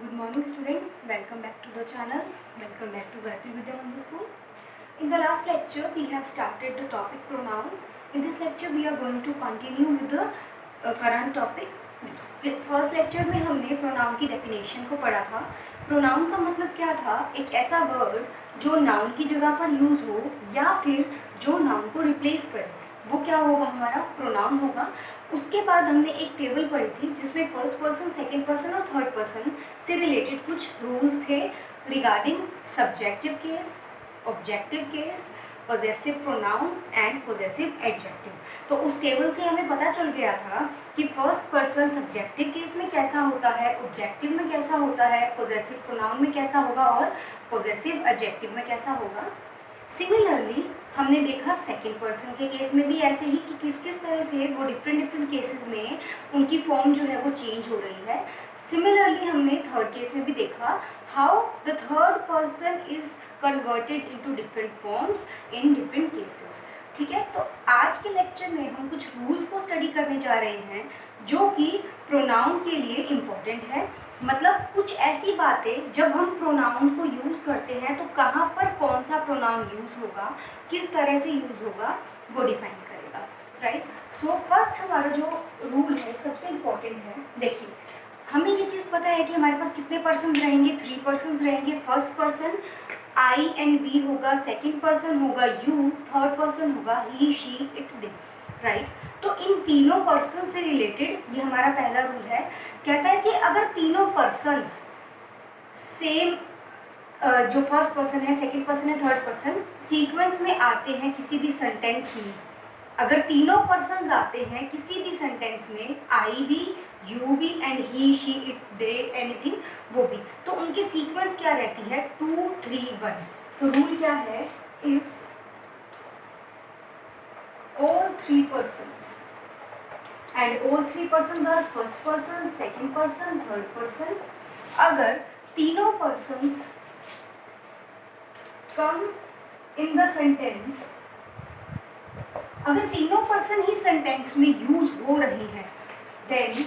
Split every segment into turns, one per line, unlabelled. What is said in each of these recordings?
Good morning students, welcome back to the channel, welcome back to Gayatri Vidya Mandir School. In the last lecture we have started the topic pronoun. In this lecture we are going to continue with the current topic. First lecture में हमने pronoun की definition को पढ़ा था. Pronoun का मतलब क्या था? एक ऐसा वर्ड जो नाउन की जगह पर यूज़ हो या फिर जो नाउन को रिप्लेस करे, वो क्या होगा? हमारा प्रोनाउन होगा. उसके बाद हमने एक टेबल पढ़ी थी जिसमें फर्स्ट पर्सन, सेकंड पर्सन और थर्ड पर्सन से रिलेटेड कुछ रूल्स थे regarding subjective case, objective case, possessive pronoun and possessive adjective. तो उस टेबल से हमें पता चल गया था कि फर्स्ट पर्सन सब्जेक्टिव केस में कैसा होता है, ऑब्जेक्टिव में कैसा होता है, पॉजेसिव प्रोनाउन में कैसा होगा और पॉजेसिव एडजेक्टिव में कैसा होगा. सिमिलरली हमने देखा सेकंड पर्सन के केस में भी ऐसे ही कि किस किस तरह से वो डिफरेंट केसेस में उनकी फॉर्म जो है वो चेंज हो रही है. सिमिलरली हमने थर्ड केस में भी देखा how the third person is converted into different forms in different cases. ठीक है, तो आज के लेक्चर में हम कुछ रूल्स को स्टडी करने जा रहे हैं जो कि प्रोनाउन के लिए इम्पोर्टेंट है. मतलब कुछ ऐसी बातें जब हम प्रोनाउन को यूज़ करते हैं तो कहाँ पर कौन सा प्रोनाउन यूज़ होगा, किस तरह से यूज़ होगा, वो डिफाइन करेगा. राइट. सो फर्स्ट हमारा जो रूल है सबसे इम्पोर्टेंट है. देखिए, हमें ये चीज़ पता है कि हमारे पास कितने पर्सन रहेंगे, 3 पर्सन रहेंगे. First person I and we होगा, सेकंड पर्सन होगा यू, थर्ड पर्सन होगा he, she, it, they. Right. तो इन तीनों पर्सन से रिलेटेड ये हमारा पहला रूल है. कहता है कि अगर तीनों पर्सन्स सेम जो फर्स्ट पर्सन है, सेकंड पर्सन है, थर्ड पर्सन सीक्वेंस में आते हैं किसी भी सेंटेंस में, अगर तीनों पर्सन आते हैं किसी भी सेंटेंस में, आई भी, यू भी and he, she, it, they, anything, वो भी, तो उनकी सीक्वेंस क्या रहती है? 2, 3, 1. तो रूल क्या है? If all 3 persons and all 3 persons are first person, second person, third person, अगर तीनों persons come in the sentence, अगर तीनों पर्सन ही सेंटेंस में यूज हो रहे हैं, देन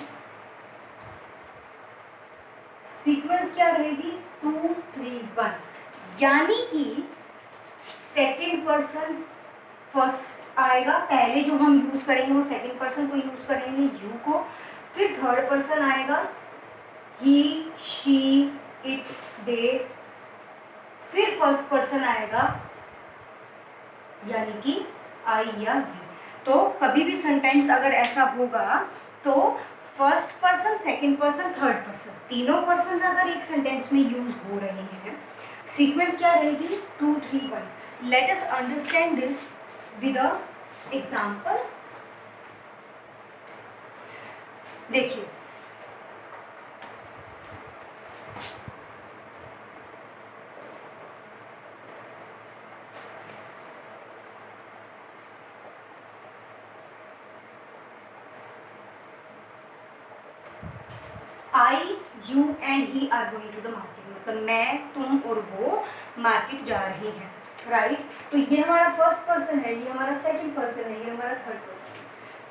सीक्वेंस क्या रहेगी? 2, 3, 1. यानी कि सेकेंड पर्सन फर्स्ट आएगा, पहले जो हम यूज करेंगे वो सेकेंड पर्सन को यूज करेंगे, यू को. फिर थर्ड पर्सन आएगा, ही, शी, इट, दे. फिर फर्स्ट पर्सन आएगा यानी कि आई या वी. तो कभी भी सेंटेंस अगर ऐसा होगा तो first person, second person, third person, तीनों पर्सन अगर एक सेंटेंस में यूज हो रहे हैं, सीक्वेंस क्या रहेगी? 2, 3, 1. Let us understand this with a example. देखिए, I, you and he are going to the market. मतलब मैं, तुम और वो मार्केट जा रहे हैं. राइट. तो ये हमारा फर्स्ट पर्सन है, ये हमारा सेकंड पर्सन है, ये हमारा थर्ड पर्सन है.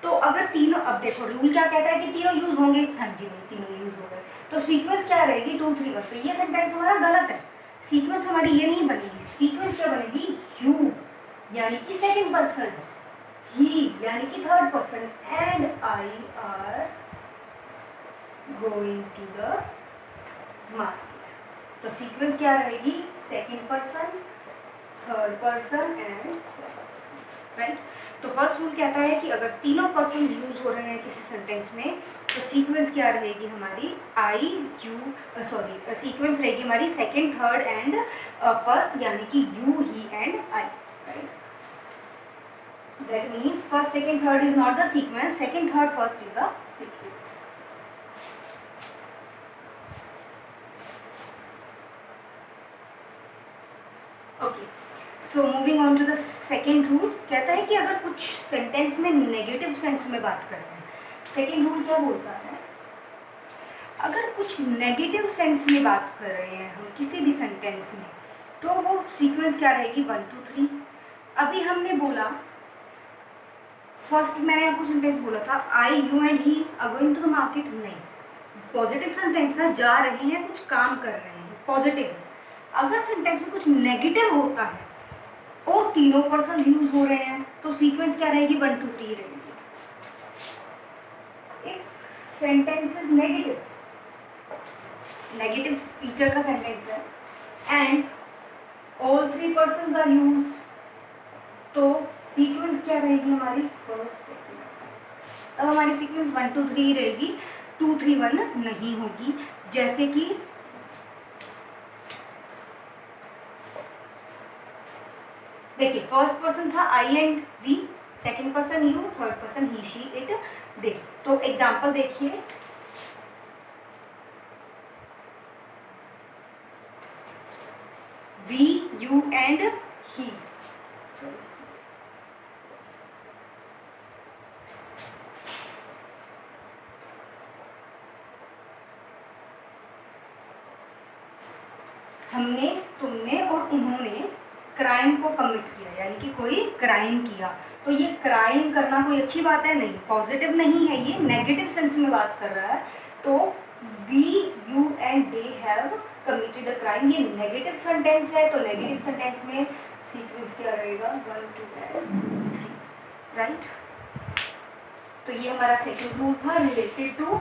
तो अगर तीनों, अब देखो रूल क्या कहता है कि तीनों यूज होंगे. हाँ जी, नहीं, तीनों यूज हो गए. तो सीक्वेंस क्या रहेगी? 2, 3, 1. तो ये सेंटेंस हमारा गलत है. सीक्वेंस हमारी ये नहीं बनेगी. सीक्वेंस क्या बनेगी? यू यानी कि सेकंड पर्सन, ही यानी कि third person, and I are going to the market. तो सीक्वेंस क्या रहेगी? Second person, third person and first person. Right. तो फर्स्ट रूल कहता है कि अगर तीनों पर्सन यूज हो रहे हैं किसी सेंटेंस में तो सीक्वेंस क्या रहेगी हमारी? आई, यू, सॉरी, सीक्वेंस रहेगी हमारी सेकंड, थर्ड एंड फर्स्ट, यानी कि you, he and I. Right. That means first, second, third is not the sequence. Second, third, first is the sequence. Okay. So moving on to the second rule. कहता है कि अगर कुछ sentence में negative sense में बात कर रहे हैं, सेकेंड रूल क्या बोलता है? अगर कुछ नेगेटिव सेंस में बात कर रहे हैं हम किसी भी सेंटेंस में, तो वो सीक्वेंस क्या रहेगी? 1, 2, 3. अभी हमने बोला फर्स्ट, मैंने आपको सेंटेंस बोला था I, you and he are going to the market. नहीं, पॉजिटिव सेंटेंस था, जा रहे हैं, कुछ काम कर रहे हैं, पॉजिटिव है। अगर सेंटेंस में कुछ नेगेटिव होता है और तीनों पर्सन यूज हो रहे हैं तो सीक्वेंस क्या रहेगी, 1 2 3 रहेगी। If sentence is negative, negative feature का सेंटेंस है and all 3 person are use, तो सीक्वेंस क्या रहेगी हमारी, फर्स्ट सेकेंड। तब हमारी सीक्वेंस 1 2 3 रहेगी, 2 3 1 नहीं होगी। जैसे कि देखिए, फर्स्ट पर्सन था I and we, second person you, third person he she it they. तो एग्जाम्पल देखिए, वी यू एंड ही। हमने, तुमने और उन्होंने क्राइम को कमिट किया, यानी कि कोई क्राइम किया। तो ये क्राइम करना कोई अच्छी बात है नहीं, पॉजिटिव नहीं है, ये नेगेटिव सेंस में बात कर रहा है। तो we you and they have committed a crime, ये नेगेटिव सेंटेंस है। तो नेगेटिव सेंटेंस में सीक्वेंस क्या रहेगा, 1 2 3, राइट। तो ये हमारा सेकंड रूल था रिलेटेड टू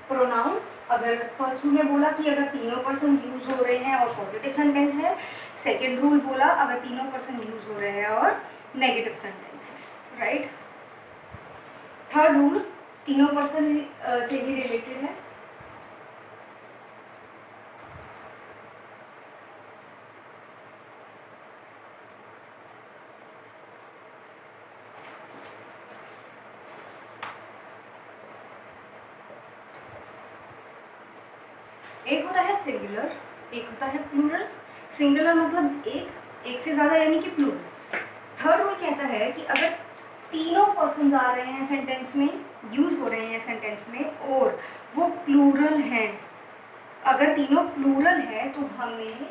प्रोनाउन। अगर फर्स्ट रूल में बोला कि अगर तीनों पर्सन यूज हो रहे हैं और पॉजिटिव सेंटेंस है, सेकंड रूल बोला अगर तीनों पर्सन यूज हो रहे हैं और नेगेटिव सेंटेंस है, राइट। थर्ड रूल तीनों पर्सन से ही रिलेटेड है। एक होता है सिंगुलर, एक होता है प्लूरल। सिंगुलर मतलब एक से ज़्यादा, यानी कि प्लूरल। थर्ड रूल कहता है कि अगर तीनों पर्सन आ रहे हैं सेंटेंस में, यूज हो रहे हैं सेंटेंस में और वो प्लूरल हैं, अगर तीनों प्लूरल है तो हमें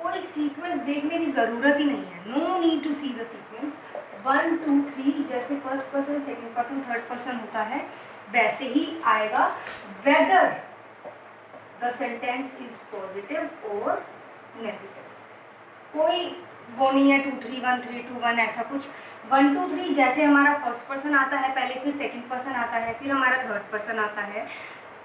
कोई सीक्वेंस देखने की ज़रूरत ही नहीं है, no need to see the sequence. 1 2 3 जैसे first person, second person, third person होता है वैसे ही आएगा, whether the sentence is positive और नेगेटिव। कोई वो नहीं है 2 3 1 3 2 1 ऐसा कुछ। 1 2 3 जैसे हमारा फर्स्ट पर्सन आता है पहले, फिर सेकंड पर्सन आता है, फिर हमारा थर्ड पर्सन आता है,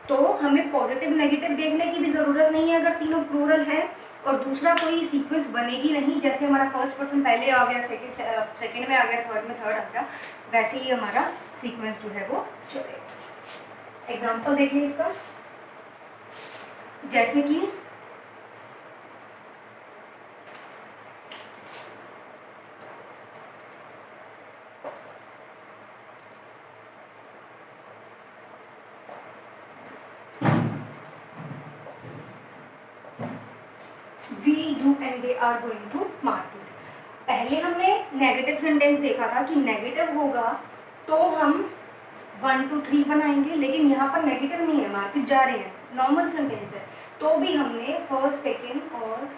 तो हमें पॉजिटिव नेगेटिव देखने की भी ज़रूरत नहीं है अगर तीनों प्लूरल है। और दूसरा कोई सीक्वेंस बनेगी नहीं, जैसे हमारा फर्स्ट पर्सन पहले आ गया, सेकंड में आ गया, थर्ड में थर्ड आ गया, वैसे ही हमारा सीक्वेंस जो है वो चलेगा। एग्जाम्पल देखिए इसका, जैसे कि we you and they are going to market. पहले हमने नेगेटिव सेंटेंस देखा था कि नेगेटिव होगा तो हम 1 2 3 बनाएंगे, लेकिन यहाँ पर नेगेटिव नहीं है, मार्केट जा रहे हैं, नॉर्मल सेंटेंस है, तो भी हमने फर्स्ट सेकेंड और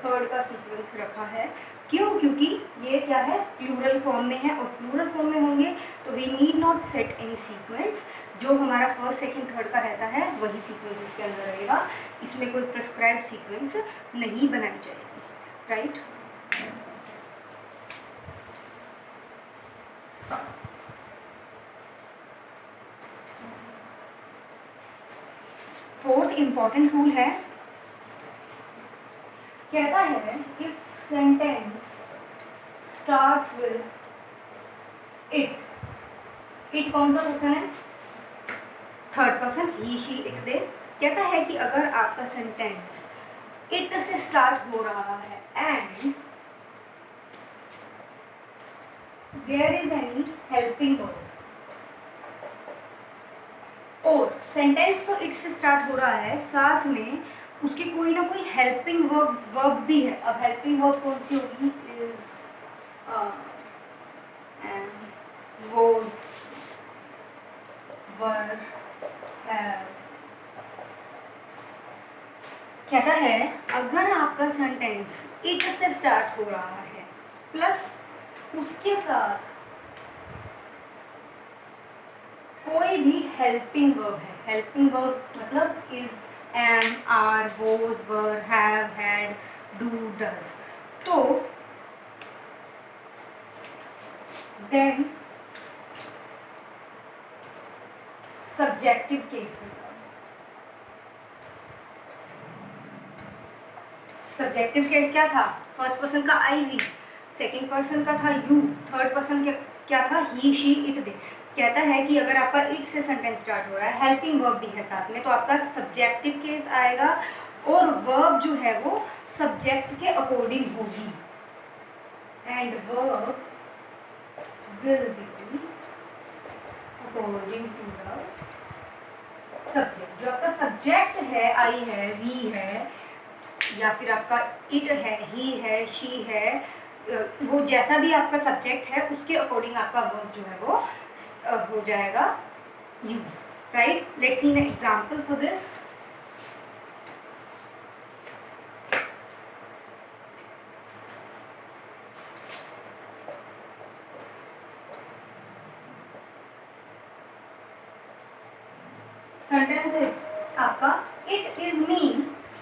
थर्ड का सीक्वेंस रखा है। क्यों? क्योंकि ये क्या है, प्लूरल फॉर्म में है, और प्लूरल फॉर्म में होंगे तो we need not set any sequence. जो हमारा फर्स्ट सेकेंड थर्ड का रहता है वही सीक्वेंस इसके अंदर रहेगा, इसमें कोई प्रिस्क्राइब्ड सीक्वेंस नहीं बनाई जाएगी, राइट। फोर्थ इंपॉर्टेंट रूल है, कहता है if sentence starts with it, it कौन सा पर्सन है, third person, he she it दे। कहता है कि अगर आपका सेंटेंस इट से स्टार्ट हो रहा है and there is any helping verb, और सेंटेंस तो इट से स्टार्ट हो रहा है, साथ में उसकी कोई ना कोई हेल्पिंग वर्ब भी है। अब हेल्पिंग वर्ब कौन सी होगी, is and was were have. कहता है अगर आपका सेंटेंस इट से स्टार्ट हो रहा है प्लस उसके साथ कोई भी हेल्पिंग वर्ब है, हेल्पिंग वर्ब मतलब is, am, are, was, were, have, had, do, does, तो देन सब्जेक्टिव केस में, सब्जेक्टिव केस क्या था, फर्स्ट पर्सन का आई वी, सेकेंड पर्सन का था यू, थर्ड पर्सन क्या था ही, शी, इट, दे। कहता है कि अगर आपका इट से सेंटेंस स्टार्ट हो रहा है, हेल्पिंग वर्ब भी है साथ में, तो आपका सब्जेक्टिव केस आएगा और वर्ब जो है वो सब्जेक्ट के अकॉर्डिंग होगी, and verb will be according to the subject. जो आपका सब्जेक्ट है, आई है, वी है, या फिर आपका इट है, ही है, शी है, वो जैसा भी आपका सब्जेक्ट है उसके अकॉर्डिंग आपका वर्ब जो है वो हो जाएगा use, right. Let's see an example for this. Sentences आपका, it is me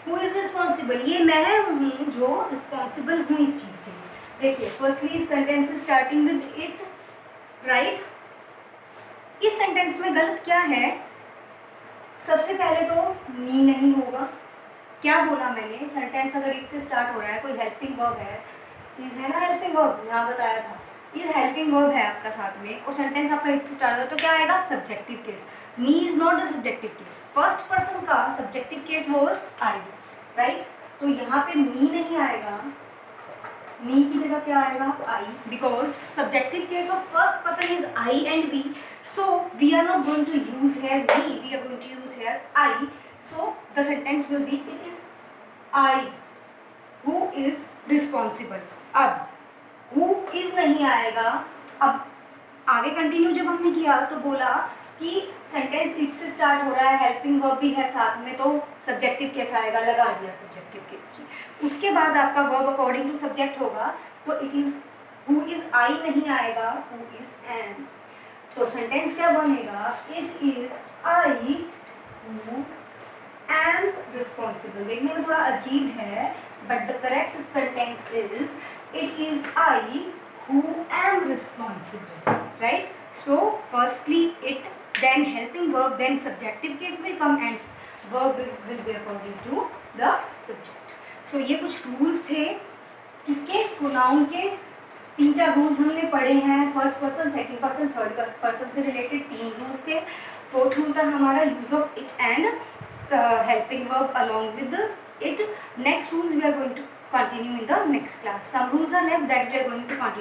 who is responsible, ये मैं हूँ जो रिस्पॉन्सिबल हूँ इस चीज के लिए। देखिए firstly sentence starting with it, right. इस सेंटेंस में गलत क्या है, सबसे पहले तो मी नहीं होगा। क्या बोला मैंने, सेंटेंस अगर इट से स्टार्ट हो रहा है, कोई हेल्पिंग वर्ब है, इज है ना हेल्पिंग वर्ब, यहाँ बताया था इज हेल्पिंग वर्ब है आपका साथ में, और सेंटेंस आपका इट से स्टार्ट हो तो क्या आएगा, subjective case. Me is not the subjective case, first person का subjective case was I, right. तो यहाँ पे मी नहीं आएगा, मी की जगह क्या आएगा, I, because subjective case of first person is I and we, so we are not going to use here me, we are going to use here I, so the sentence will be it is I who is responsible। अब who is नहीं आएगा, अब आगे continue जब हमने किया तो बोला कि सेंटेंस इट से स्टार्ट हो रहा है, हेल्पिंग वर्ब भी है साथ में, तो सब्जेक्टिव केस आएगा, लगा दिया सब्जेक्टिव केस। उसके बाद आपका वर्ब अकॉर्डिंग टू सब्जेक्ट होगा, तो it is who is I नहीं आएगा, हु इज एम। तो सेंटेंस क्या बनेगा, it is I who am responsible. देखने में थोड़ा अजीब है, but the correct sentence is it is I who am responsible, right. So firstly it, then helping verb, then subjective case will come and verb will be according to the subject। so ये कुछ rules थे किसके, pronoun के। 3-4 rules हमने पढ़े हैं, first person, second person, third person से related 3 rules थे। फोर्थ रूल था हमारा use of it and helping verb along with it. Next rules we are going to continue in the next class. Some rules are left that we are going to continue.